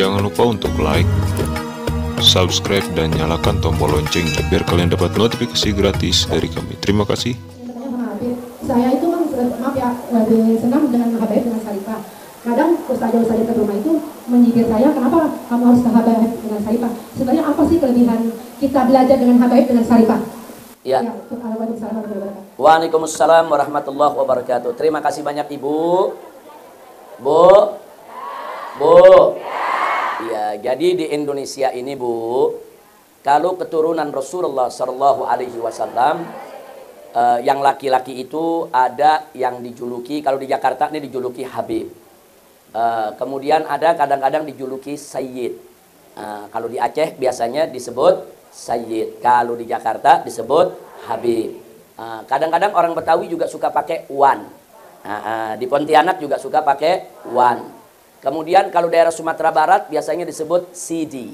Jangan lupa untuk like, subscribe, dan nyalakan tombol loncengnya biar kalian dapat notifikasi gratis dari kami. Terima kasih. Saya itu kan maaf ya, lebih senang dengan Habaib dengan Syarifah. Kadang ustazah-ustazah ke rumah itu menyindir saya, kenapa kamu harus ke Habaib dengan Syarifah? Sebenarnya apa sih kelebihan kita belajar dengan Habaib dengan Syarifah? Ya. Waalaikumsalam warahmatullahi wabarakatuh. Terima kasih banyak Ibu. Bu. Ya, jadi di Indonesia ini Bu, kalau keturunan Rasulullah Shallallahu Alaihi Wasallam, yang laki-laki itu ada yang dijuluki, kalau di Jakarta ini dijuluki Habib. Kemudian ada kadang-kadang dijuluki Sayyid. Kalau di Aceh biasanya disebut Sayyid. Kalau di Jakarta disebut Habib. Kadang-kadang orang Betawi juga suka pakai Wan. Di Pontianak juga suka pakai Wan. Kemudian kalau daerah Sumatera Barat biasanya disebut Sidi.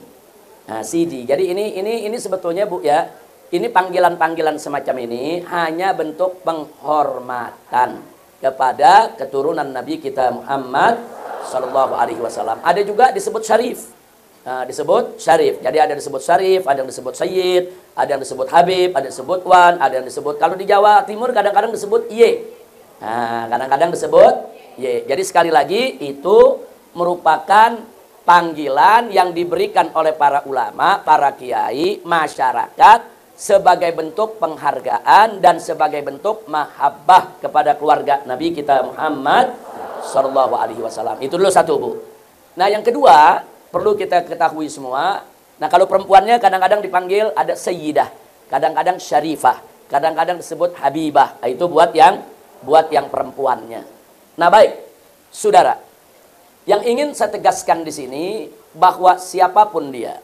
Sidi. Jadi ini sebetulnya Bu ya, ini panggilan-panggilan semacam ini hanya bentuk penghormatan kepada keturunan Nabi kita Muhammad Sallallahu Alaihi Wasallam. Ada juga disebut Syarif. Disebut Syarif. Jadi ada disebut Syarif, ada yang disebut Sayyid, ada yang disebut Habib, ada yang disebut Wan, ada yang disebut, kalau di Jawa Timur kadang-kadang disebut Y. Kadang-kadang disebut Y. Jadi sekali lagi itu merupakan panggilan yang diberikan oleh para ulama, para kiai, masyarakat sebagai bentuk penghargaan dan sebagai bentuk mahabbah kepada keluarga Nabi kita Muhammad Sallallahu Alaihi Wasallam. Itu dulu satu Bu. Nah yang kedua perlu kita ketahui semua. Nah kalau perempuannya kadang-kadang dipanggil ada Sayyidah, kadang-kadang Syarifah, kadang-kadang disebut Habibah. Itu buat yang perempuannya. Nah baik, saudara. Yang ingin saya tegaskan di sini bahwa siapapun dia,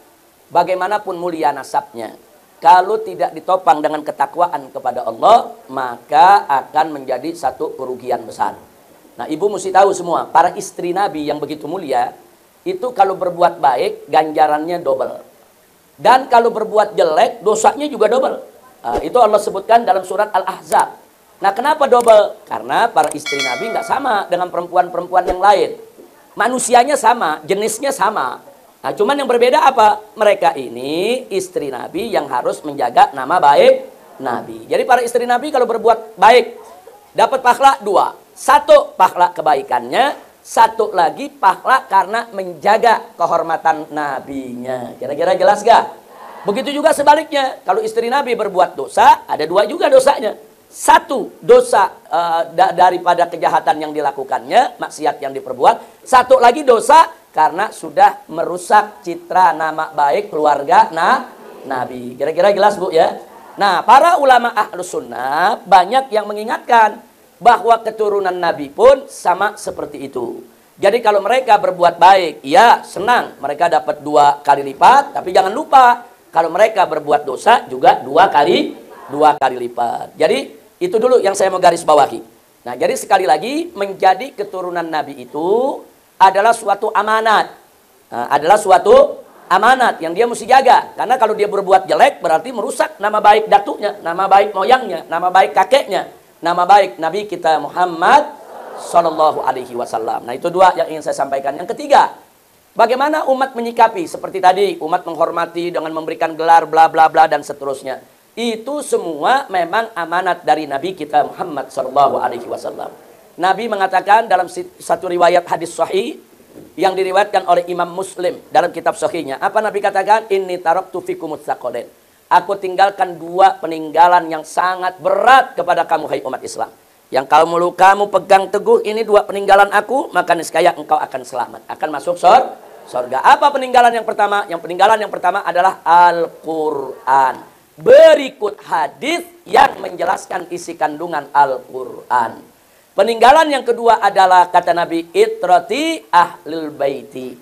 bagaimanapun mulia nasabnya, kalau tidak ditopang dengan ketakwaan kepada Allah, maka akan menjadi satu kerugian besar. Nah, ibu mesti tahu semua, para istri Nabi yang begitu mulia, itu kalau berbuat baik, ganjarannya double. Dan kalau berbuat jelek, dosanya juga double. Itu Allah sebutkan dalam surat Al-Ahzab. Nah, kenapa double? Karena para istri Nabi nggak sama dengan perempuan-perempuan yang lain. Manusianya sama, jenisnya sama. Nah, cuman yang berbeda apa? Mereka ini istri Nabi yang harus menjaga nama baik Nabi. Jadi para istri Nabi kalau berbuat baik, dapat pahala 2. 1 pahala kebaikannya, 1 lagi pahala karena menjaga kehormatan Nabinya. Kira-kira jelas gak? Begitu juga sebaliknya. Kalau istri Nabi berbuat dosa, ada 2 juga dosanya. 1 dosa daripada kejahatan yang dilakukannya, maksiat yang diperbuat. 1 lagi dosa karena sudah merusak citra nama baik keluarga Nabi. Kira-kira jelas Bu ya? Nah para ulama Ahlus Sunnah banyak yang mengingatkan bahwa keturunan Nabi pun sama seperti itu. Jadi kalau mereka berbuat baik, ya senang mereka dapat 2 kali lipat. Tapi jangan lupa kalau mereka berbuat dosa juga 2 kali lipat. Jadi itu dulu yang saya mau garis bawahi. Nah, jadi sekali lagi menjadi keturunan Nabi itu adalah suatu amanat. Adalah suatu amanat yang dia mesti jaga. Karena kalau dia berbuat jelek berarti merusak nama baik datuknya, nama baik moyangnya, nama baik kakeknya, nama baik Nabi kita Muhammad Sallallahu Alaihi Wasallam. Nah, itu 2 yang ingin saya sampaikan. Yang ketiga, bagaimana umat menyikapi seperti tadi, umat menghormati dengan memberikan gelar bla bla bla dan seterusnya. Itu semua memang amanat dari Nabi kita Muhammad Sallallahu Alaihi Wasallam. Nabi mengatakan dalam satu riwayat hadis sahih yang diriwayatkan oleh Imam Muslim dalam kitab sahihnya. Apa Nabi katakan? Inni taraktu fikumut tsaqalain. Aku tinggalkan 2 peninggalan yang sangat berat kepada kamu hai umat Islam. Yang kalau kamu pegang teguh ini 2 peninggalan aku, maka niscaya engkau akan selamat, akan masuk surga. Apa peninggalan yang pertama? Yang peninggalan yang pertama adalah Al-Qur'an. Berikut hadis yang menjelaskan isi kandungan Al-Quran. Peninggalan yang kedua adalah kata Nabi, itrati ahlul baiti,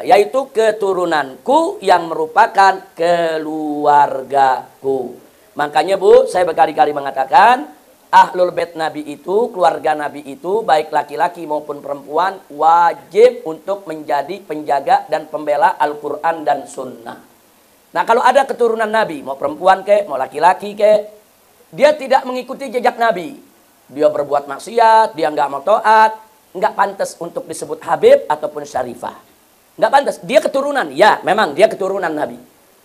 yaitu keturunanku yang merupakan keluargaku. Makanya Bu, saya berkali-kali mengatakan ahlul bait Nabi itu, keluarga Nabi itu, baik laki-laki maupun perempuan, wajib untuk menjadi penjaga dan pembela Al-Quran dan Sunnah. Nah kalau ada keturunan Nabi, mau perempuan kek, mau laki-laki kek, dia tidak mengikuti jejak Nabi, dia berbuat maksiat, dia nggak mau taat, nggak pantas untuk disebut Habib ataupun Syarifah. nggak pantas. Dia keturunan, ya memang dia keturunan Nabi.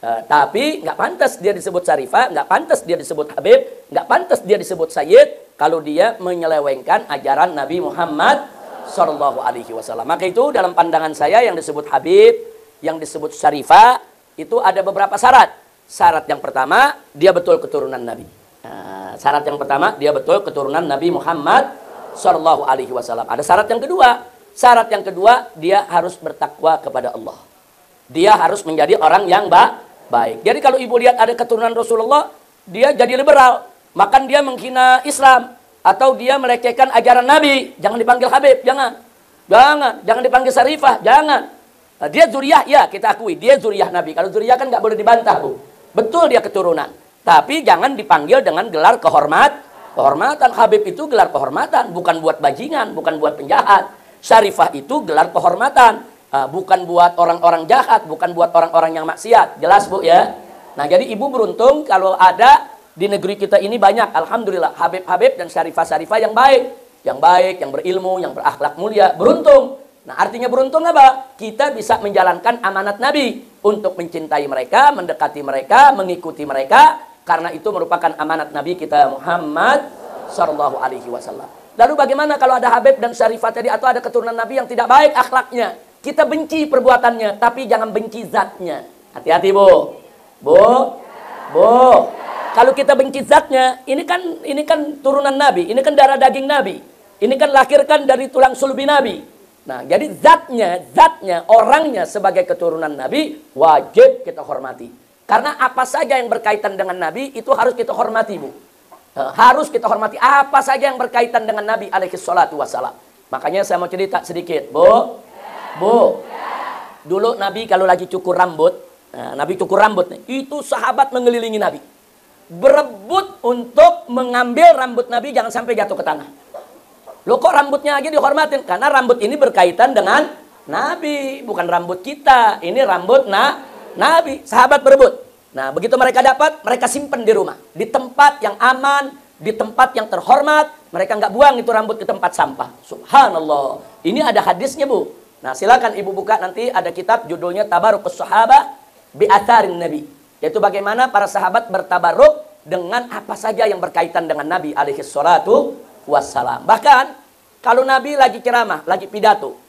Tapi nggak pantas dia disebut Syarifah, nggak pantas dia disebut Habib, nggak pantas dia disebut Sayyid kalau dia menyelewengkan ajaran Nabi Muhammad Sallallahu Alaihi Wasallam. Maka itu dalam pandangan saya yang disebut Habib, yang disebut Syarifah itu ada beberapa syarat. Syarat yang pertama dia betul keturunan Nabi. Syarat yang pertama dia betul keturunan Nabi Muhammad Sallallahu Alaihi Wasallam. Ada syarat yang kedua. Syarat yang kedua dia harus bertakwa kepada Allah. Dia harus menjadi orang yang baik. Jadi kalau ibu lihat ada keturunan Rasulullah, dia jadi liberal, makan dia menghina Islam, atau dia melecehkan ajaran Nabi, jangan dipanggil Habib, jangan dipanggil Syarifah, jangan. Dia zuriyah, ya kita akui, dia zuriyah Nabi. Kalau zuriyah kan nggak boleh dibantah, Bu. Betul dia keturunan, tapi jangan dipanggil dengan gelar kehormatan. Habib itu gelar kehormatan, bukan buat bajingan, bukan buat penjahat. Syarifah itu gelar kehormatan. Bukan buat orang-orang jahat, bukan buat orang-orang yang maksiat. Jelas, Bu, ya? Nah, jadi ibu beruntung kalau ada di negeri kita ini banyak, alhamdulillah, Habib-Habib dan Syarifah-Syarifah yang baik. Yang baik, yang berilmu, yang berakhlak mulia. Beruntung. Nah, artinya beruntung apa? Kita bisa menjalankan amanat Nabi untuk mencintai mereka, mendekati mereka, mengikuti mereka. Karena itu merupakan amanat Nabi kita Muhammad Sallallahu Alaihi Wasallam. Lalu bagaimana kalau ada Habib dan Syarifah tadi atau ada keturunan Nabi yang tidak baik akhlaknya? Kita benci perbuatannya, tapi jangan benci zatnya. Hati-hati, Bu. Kalau kita benci zatnya, ini kan turunan Nabi, ini kan darah daging Nabi. Ini kan lahirkan dari tulang sulbi Nabi. Nah, jadi zatnya, orangnya sebagai keturunan Nabi wajib kita hormati. Karena apa saja yang berkaitan dengan Nabi itu harus kita hormati, Bu. Harus kita hormati apa saja yang berkaitan dengan Nabi alaihi salatu wassalam. Makanya saya mau cerita sedikit, Bu. Dulu Nabi kalau lagi cukur rambut, Nabi cukur rambut nih, itu sahabat mengelilingi Nabi, berebut untuk mengambil rambut Nabi jangan sampai jatuh ke tanah. Loh, kok rambutnya aja dihormatin? Karena rambut ini berkaitan dengan Nabi, bukan rambut kita. Ini rambut Nabi. Sahabat berebut. Nah, begitu mereka dapat, mereka simpan di rumah, di tempat yang aman, di tempat yang terhormat. Mereka nggak buang itu rambut di tempat sampah. Subhanallah. Ini ada hadisnya, Bu. Nah, silakan ibu buka, nanti ada kitab judulnya Tabarukus Sahabah bi Atharin Nabi. Yaitu bagaimana para sahabat bertabaruk dengan apa saja yang berkaitan dengan Nabi alaihi salatu wassalam. Bahkan kalau Nabi lagi ceramah, lagi pidato.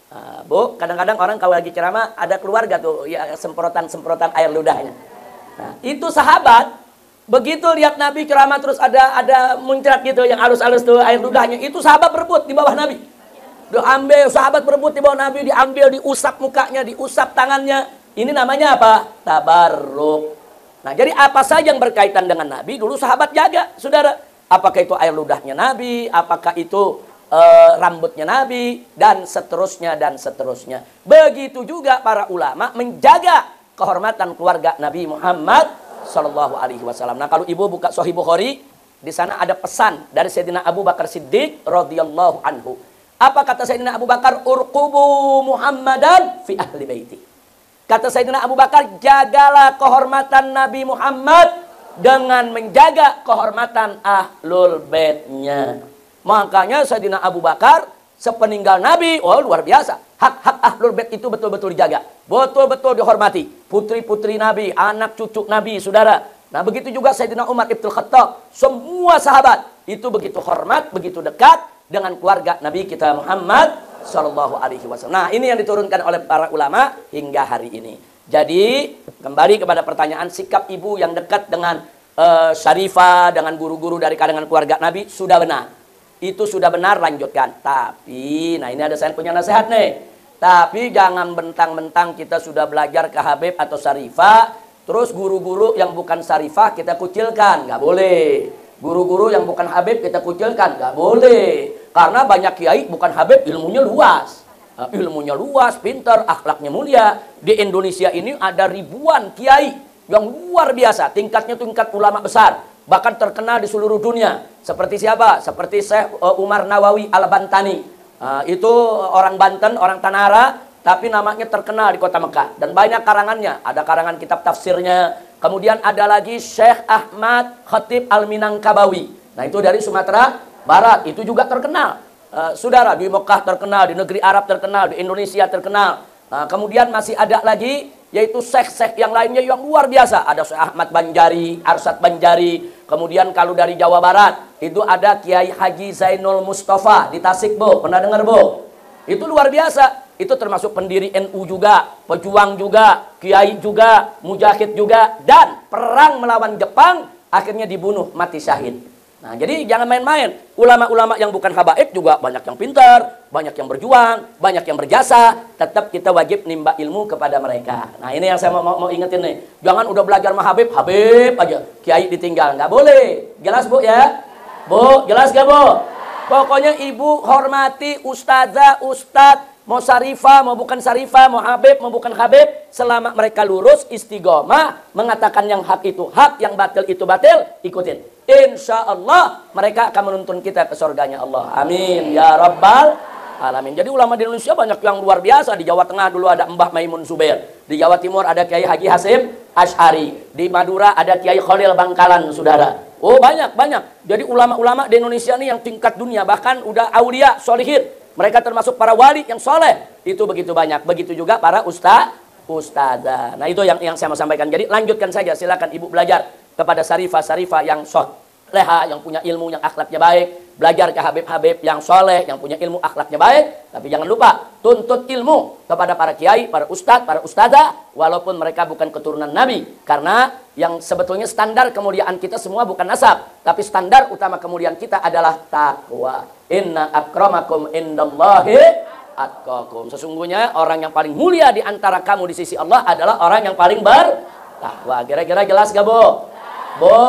Bu, kadang-kadang orang kalau lagi ceramah ada keluarga tuh ya semprotan-semprotan air ludahnya. Nah, itu sahabat begitu lihat Nabi ceramah terus ada muncrat gitu yang halus-halus tuh air ludahnya, itu sahabat berebut di bawah Nabi. Diambil, sahabat berebut di bawah Nabi, diambil, diusap mukanya, diusap tangannya. Ini namanya apa? Tabarruk. Nah, jadi apa saja yang berkaitan dengan Nabi, dulu sahabat jaga, saudara. Apakah itu air ludahnya Nabi, apakah itu rambutnya Nabi, dan seterusnya, dan seterusnya. Begitu juga para ulama menjaga kehormatan keluarga Nabi Muhammad Sallallahu Alaihi Wasallam. Nah, kalau ibu buka Sahih Bukhari, di sana ada pesan dari Sayyidina Abu Bakar Siddiq radhiyallahu anhu. Apa kata Sayyidina Abu Bakar? Urqubu Muhammadan fi ahli baiti. Kata Sayyidina Abu Bakar, jagalah kehormatan Nabi Muhammad dengan menjaga kehormatan ahlul baitnya. Makanya Sayyidina Abu Bakar sepeninggal Nabi, oh luar biasa. Hak-hak ahlul bait itu betul-betul dijaga. Betul-betul dihormati. Putri-putri Nabi, anak cucu Nabi, saudara. Nah, begitu juga Sayyidina Umar Ibn Khattab. Semua sahabat itu begitu hormat, begitu dekat dengan keluarga Nabi kita Muhammad Sallallahu Alaihi Wasallam. Nah, ini yang diturunkan oleh para ulama hingga hari ini. Jadi, kembali kepada pertanyaan, sikap ibu yang dekat dengan Syarifah, dengan guru-guru dari kalangan keluarga Nabi, sudah benar. Itu sudah benar, lanjutkan. Tapi, nah ini ada saya punya nasihat nih. Tapi jangan bentang-bentang kita sudah belajar ke Habib atau Syarifah, terus guru-guru yang bukan Syarifah kita kucilkan. Nggak boleh. Guru-guru yang bukan Habib kita kucilkan, nggak boleh. Karena banyak kiai bukan Habib, ilmunya luas. Ilmunya luas, pintar, akhlaknya mulia. Di Indonesia ini ada ribuan kiai yang luar biasa. Tingkatnya tingkat ulama besar. Bahkan terkenal di seluruh dunia. Seperti siapa? Seperti Syekh Umar Nawawi Al-Bantani. Itu orang Banten, orang Tanara. Tapi namanya terkenal di kota Mekah. Dan banyak karangannya. Ada karangan kitab tafsirnya. Kemudian ada lagi Syekh Ahmad Khatib Al-Minangkabawi. Nah, itu dari Sumatera Barat. Itu juga terkenal. Saudara, di Mekah terkenal, di negeri Arab terkenal, di Indonesia terkenal. Nah, kemudian masih ada lagi yaitu sek-sek yang lainnya yang luar biasa. Ada Syekh Ahmad Banjari, Arsad Banjari. Kemudian kalau dari Jawa Barat itu ada Kiai Haji Zainul Mustafa di Tasik, Bu. Pernah dengar, Bu? Itu luar biasa. Itu termasuk pendiri NU juga, pejuang juga, kiai juga, mujahid juga, dan perang melawan Jepang akhirnya dibunuh mati syahid. Nah, jadi jangan main-main. Ulama-ulama yang bukan habaib juga banyak yang pintar, banyak yang berjuang, banyak yang berjasa. Tetap kita wajib nimba ilmu kepada mereka. Nah, ini yang saya mau ingetin nih. Jangan udah belajar sama Habib, Habib aja. Kiai ditinggal. Nggak boleh. Jelas, Bu, ya? Bu, jelas gak, Bu? Pokoknya ibu hormati ustazah, ustadz, mau syarifah, mau bukan syarifah, mau habib, mau bukan habib, selama mereka lurus, istiqomah, mengatakan yang hak itu hak, yang batil itu batil, ikutin. Insya Allah mereka akan menuntun kita ke surganya Allah. Amin ya rabbal alamin. Jadi ulama di Indonesia banyak yang luar biasa. Di Jawa Tengah dulu ada Mbah Maimun Zubair. Di Jawa Timur ada Kiai Haji Hasim Asy'ari. Di Madura ada Kiai Khalil Bangkalan, saudara. Oh, banyak. Jadi ulama-ulama di Indonesia ini yang tingkat dunia, bahkan udah aulia, solihin. Mereka termasuk para wali yang soleh. Itu begitu banyak. Begitu juga para ustazah. Nah, itu yang saya mau sampaikan. Jadi lanjutkan saja, silakan ibu belajar kepada sarifah-sarifah yang soleha, yang punya ilmu, yang akhlaknya baik. Belajar ke habib-habib yang soleh, yang punya ilmu, akhlaknya baik. Tapi jangan lupa, tuntut ilmu kepada para kiai, para ustadz, para ustazah, walaupun mereka bukan keturunan Nabi. Karena yang sebetulnya standar kemuliaan kita semua bukan nasab, tapi standar utama kemuliaan kita adalah takwa. Inna akramakum indallahi atqakum. Sesungguhnya orang yang paling mulia di antara kamu di sisi Allah adalah orang yang paling bertakwa. Kira-kira jelas gak, Bu? Bu.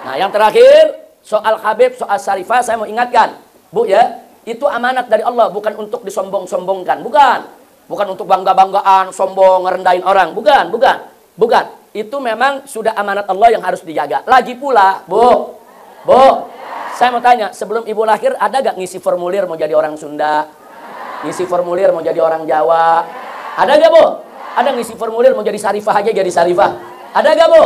Nah, yang terakhir, soal habib, soal syarifah, saya mau ingatkan, Bu, ya, itu amanat dari Allah, bukan untuk disombong-sombongkan, bukan untuk bangga-banggaan, sombong, ngerendahin orang, bukan. Itu memang sudah amanat Allah yang harus dijaga. Lagi pula, Bu, saya mau tanya, sebelum ibu lahir ada gak ngisi formulir mau jadi orang Sunda, ngisi formulir mau jadi orang Jawa, ada gak, Bu? Ada ngisi formulir mau jadi syarifah aja jadi syarifah, ada gak, Bu?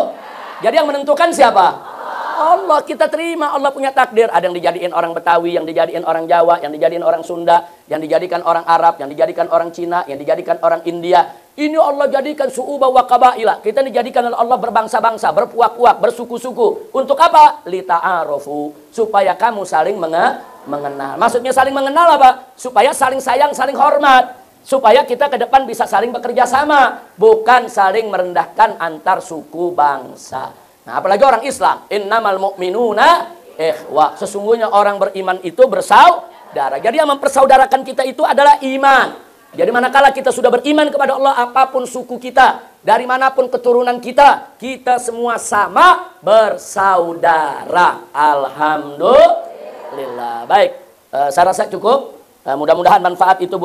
Jadi yang menentukan siapa? Allah. Kita terima, Allah punya takdir. Ada yang dijadiin orang Betawi, yang dijadiin orang Jawa, yang dijadiin orang Sunda, yang dijadikan orang Arab, yang dijadikan orang Cina, yang dijadikan orang India. Ini Allah jadikan su'uba wa qabaila. Kita dijadikan oleh Allah berbangsa-bangsa, berpuak-puak, bersuku-suku. Untuk apa? Lita'arofu. Supaya kamu saling mengenal. Maksudnya saling mengenal apa? Supaya saling sayang, saling hormat. Supaya kita ke depan bisa saling bekerja sama. Bukan saling merendahkan antar suku bangsa. Nah, apalagi orang Islam, innamal mu'minuna ikhwah. Sesungguhnya orang beriman itu bersaudara. Jadi yang mempersaudarakan kita itu adalah iman. Jadi manakala kita sudah beriman kepada Allah, apapun suku kita, dari manapun keturunan kita, kita semua sama bersaudara. Alhamdulillah. Baik, saya rasa cukup. Mudah-mudahan manfaat itu